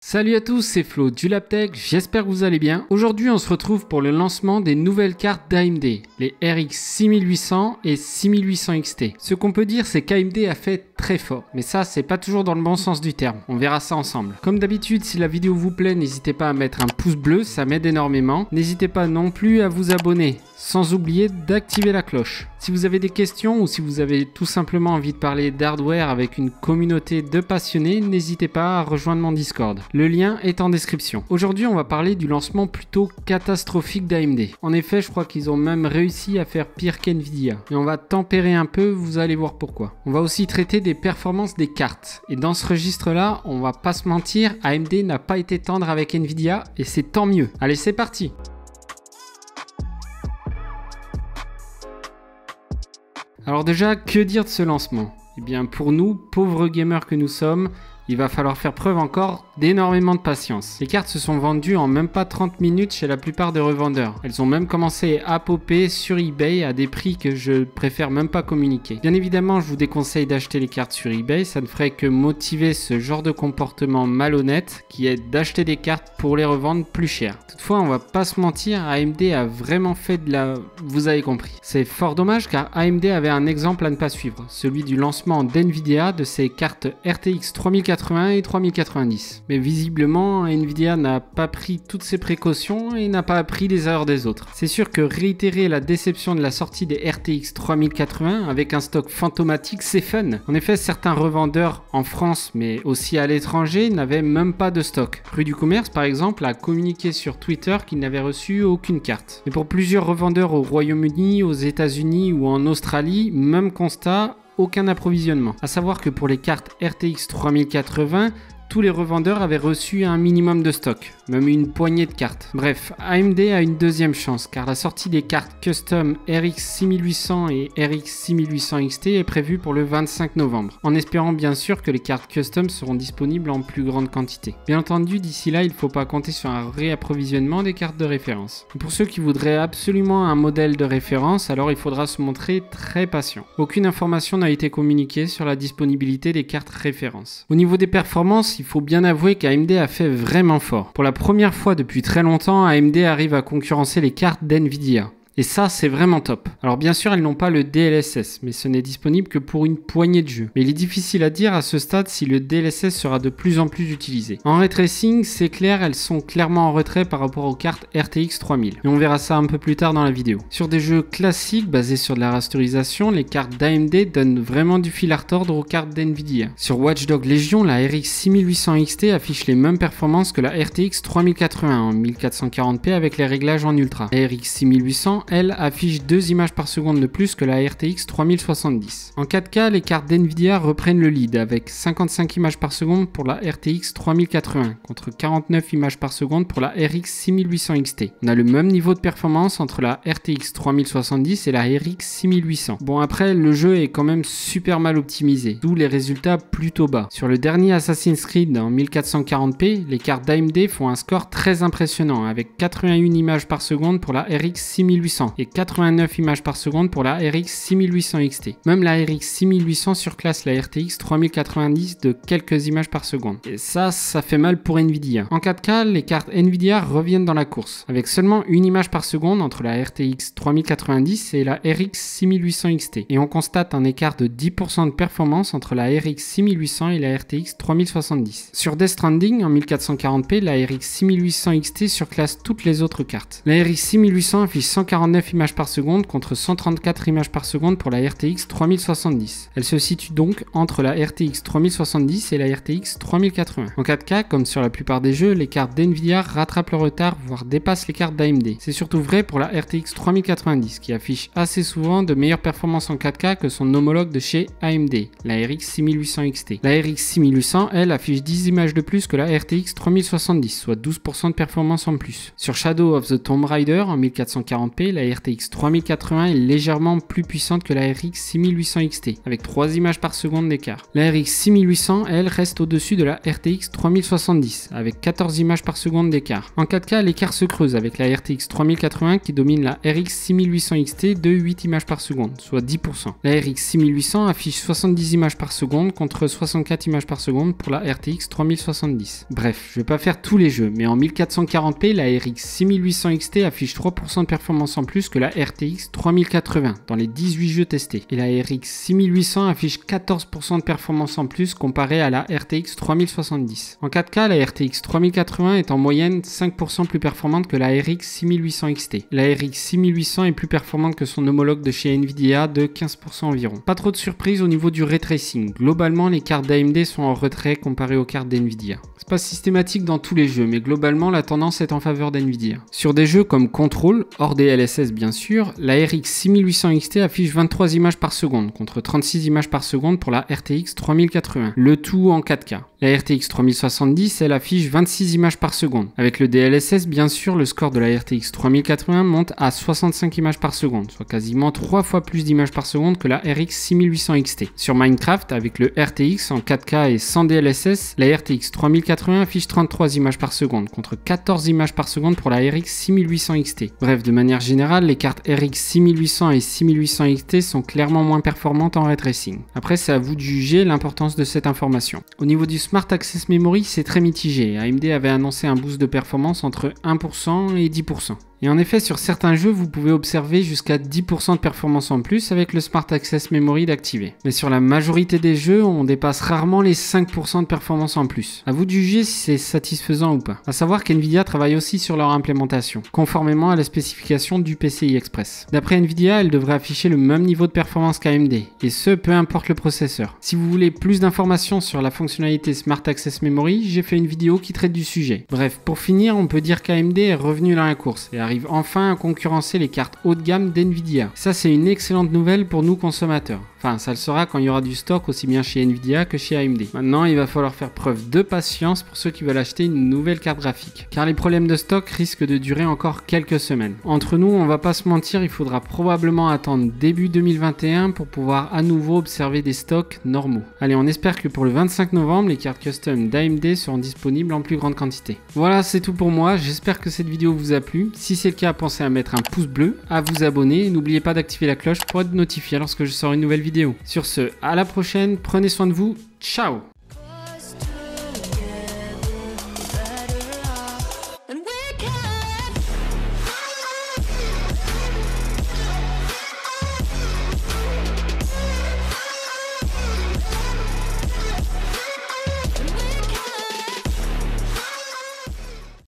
Salut à tous, c'est Flo du LabTech, j'espère que vous allez bien. Aujourd'hui on se retrouve pour le lancement des nouvelles cartes d'AMD, les RX 6800 et 6800 XT. Ce qu'on peut dire c'est qu'AMD a fait très fort, mais ça c'est pas toujours dans le bon sens du terme, on verra ça ensemble. Comme d'habitude, si la vidéo vous plaît, n'hésitez pas à mettre un pouce bleu, ça m'aide énormément. N'hésitez pas non plus à vous abonner, sans oublier d'activer la cloche. Si vous avez des questions ou si vous avez tout simplement envie de parler d'hardware avec une communauté de passionnés, n'hésitez pas à rejoindre mon Discord. Le lien est en description. Aujourd'hui, on va parler du lancement plutôt catastrophique d'AMD. En effet, je crois qu'ils ont même réussi à faire pire qu'NVIDIA. Et on va tempérer un peu, vous allez voir pourquoi. On va aussi traiter des performances des cartes. Et dans ce registre-là, on va pas se mentir, AMD n'a pas été tendre avec NVIDIA et c'est tant mieux. Allez, c'est parti! Alors déjà, que dire de ce lancement? Eh bien pour nous, pauvres gamers que nous sommes, il va falloir faire preuve encore d'énormément de patience. Les cartes se sont vendues en même pas 30 minutes chez la plupart des revendeurs. Elles ont même commencé à popper sur eBay à des prix que je préfère même pas communiquer. Bien évidemment, je vous déconseille d'acheter les cartes sur eBay, ça ne ferait que motiver ce genre de comportement malhonnête qui est d'acheter des cartes pour les revendre plus cher. Toutefois, on va pas se mentir, AMD a vraiment fait de la... Vous avez compris. C'est fort dommage car AMD avait un exemple à ne pas suivre, celui du lancement d'NVIDIA de ses cartes RTX 3080 et 3090. Mais visiblement, Nvidia n'a pas pris toutes ses précautions et n'a pas appris des erreurs des autres. C'est sûr que réitérer la déception de la sortie des RTX 3080 avec un stock fantomatique, c'est fun. En effet, certains revendeurs en France, mais aussi à l'étranger, n'avaient même pas de stock. Rue du Commerce, par exemple, a communiqué sur Twitter qu'il n'avait reçu aucune carte. Mais pour plusieurs revendeurs au Royaume-Uni, aux États-Unis ou en Australie, même constat, aucun approvisionnement. À savoir que pour les cartes RTX 3080, tous les revendeurs avaient reçu un minimum de stock, même une poignée de cartes. Bref, AMD a une deuxième chance car la sortie des cartes custom RX 6800 et RX 6800 XT est prévue pour le 25 novembre, en espérant bien sûr que les cartes custom seront disponibles en plus grande quantité. Bien entendu, d'ici là, il ne faut pas compter sur un réapprovisionnement des cartes de référence. Et pour ceux qui voudraient absolument un modèle de référence, alors il faudra se montrer très patient. Aucune information n'a été communiquée sur la disponibilité des cartes référence. Au niveau des performances, il faut bien avouer qu'AMD a fait vraiment fort. Pour la première fois depuis très longtemps, AMD arrive à concurrencer les cartes d'NVIDIA. Et ça, c'est vraiment top. Alors bien sûr, elles n'ont pas le DLSS, mais ce n'est disponible que pour une poignée de jeux. Mais il est difficile à dire à ce stade si le DLSS sera de plus en plus utilisé. En ray tracing, c'est clair, elles sont clairement en retrait par rapport aux cartes RTX 3000. Et on verra ça un peu plus tard dans la vidéo. Sur des jeux classiques basés sur de la rasterisation, les cartes d'AMD donnent vraiment du fil à retordre aux cartes d'NVIDIA. Sur Watch Dogs Legion, la RX 6800 XT affiche les mêmes performances que la RTX 3080 en 1440p avec les réglages en ultra. La RX 6800 elle affiche 2 images par seconde de plus que la RTX 3070. En 4K, les cartes d'NVIDIA reprennent le lead avec 55 images par seconde pour la RTX 3080 contre 49 images par seconde pour la RX 6800 XT. On a le même niveau de performance entre la RTX 3070 et la RX 6800. Bon après, le jeu est quand même super mal optimisé, d'où les résultats plutôt bas. Sur le dernier Assassin's Creed en 1440p, les cartes d'AMD font un score très impressionnant avec 81 images par seconde pour la RX 6800 et 89 images par seconde pour la RX 6800 XT. Même la RX 6800 surclasse la RTX 3090 de quelques images par seconde. Et ça fait mal pour Nvidia. En 4K, les cartes Nvidia reviennent dans la course, avec seulement une image par seconde entre la RTX 3090 et la RX 6800 XT. Et on constate un écart de 10% de performance entre la RX 6800 et la RTX 3070. Sur Death Stranding, en 1440p, la RX 6800 XT surclasse toutes les autres cartes. La RX 6800 affiche 149 images par seconde contre 134 images par seconde pour la RTX 3070. Elle se situe donc entre la RTX 3070 et la RTX 3080. En 4K, comme sur la plupart des jeux, les cartes d'NVIDIA rattrapent le retard, voire dépassent les cartes d'AMD. C'est surtout vrai pour la RTX 3090, qui affiche assez souvent de meilleures performances en 4K que son homologue de chez AMD, la RX 6800 XT. La RX 6800, elle, affiche 10 images de plus que la RTX 3070, soit 12% de performance en plus. Sur Shadow of the Tomb Raider en 1440p, la RTX 3080 est légèrement plus puissante que la RX 6800 XT, avec 3 images par seconde d'écart. La RX 6800, elle, reste au-dessus de la RTX 3070, avec 14 images par seconde d'écart. En 4K, l'écart se creuse avec la RTX 3080 qui domine la RX 6800 XT de 8 images par seconde, soit 10%. La RX 6800 affiche 70 images par seconde contre 64 images par seconde pour la RTX 3070. Bref, je vais pas faire tous les jeux, mais en 1440p, la RX 6800 XT affiche 3% de performance en plus que la RTX 3080 dans les 18 jeux testés. Et la RX 6800 affiche 14% de performance en plus comparé à la RTX 3070. En 4K, la RTX 3080 est en moyenne 5% plus performante que la RX 6800 XT. La RX 6800 est plus performante que son homologue de chez Nvidia de 15% environ. Pas trop de surprise au niveau du ray tracing. Globalement, les cartes d'AMD sont en retrait comparées aux cartes d'Nvidia. C'est pas systématique dans tous les jeux, mais globalement, la tendance est en faveur d'Nvidia. Sur des jeux comme Control, hors DLSS bien sûr, la RX 6800 XT affiche 23 images par seconde contre 36 images par seconde pour la RTX 3080, le tout en 4K. La RTX 3070, elle affiche 26 images par seconde. Avec le DLSS, bien sûr, le score de la RTX 3080 monte à 65 images par seconde, soit quasiment 3 fois plus d'images par seconde que la RX 6800 XT. Sur Minecraft, avec le RTX en 4K et sans DLSS, la RTX 3080 affiche 33 images par seconde, contre 14 images par seconde pour la RX 6800 XT. Bref, de manière générale, les cartes RX 6800 et 6800 XT sont clairement moins performantes en ray tracing. Après, c'est à vous de juger l'importance de cette information. Au niveau du Smart Access Memory, c'est très mitigé. AMD avait annoncé un boost de performance entre 1% et 10%. Et en effet, sur certains jeux, vous pouvez observer jusqu'à 10% de performance en plus avec le Smart Access Memory d'activer. Mais sur la majorité des jeux, on dépasse rarement les 5% de performance en plus. À vous de juger si c'est satisfaisant ou pas. À savoir qu'NVIDIA travaille aussi sur leur implémentation, conformément à la spécification du PCI Express. D'après NVIDIA, elle devrait afficher le même niveau de performance qu'AMD, et ce, peu importe le processeur. Si vous voulez plus d'informations sur la fonctionnalité Smart Access Memory, j'ai fait une vidéo qui traite du sujet. Bref, pour finir, on peut dire qu'AMD est revenu dans la course et arrive enfin à concurrencer les cartes haut de gamme d'NVIDIA. Ça, c'est une excellente nouvelle pour nous consommateurs. Enfin, ça le sera quand il y aura du stock aussi bien chez NVIDIA que chez AMD. Maintenant, il va falloir faire preuve de patience pour ceux qui veulent acheter une nouvelle carte graphique, car les problèmes de stock risquent de durer encore quelques semaines. Entre nous, on va pas se mentir, il faudra probablement attendre début 2021 pour pouvoir à nouveau observer des stocks normaux. Allez, on espère que pour le 25 novembre, les cartes custom d'AMD seront disponibles en plus grande quantité. Voilà, c'est tout pour moi. J'espère que cette vidéo vous a plu. Si c'est le cas, pensez à mettre un pouce bleu, à vous abonner et n'oubliez pas d'activer la cloche pour être notifié lorsque je sors une nouvelle vidéo. Sur ce, à la prochaine, prenez soin de vous, ciao!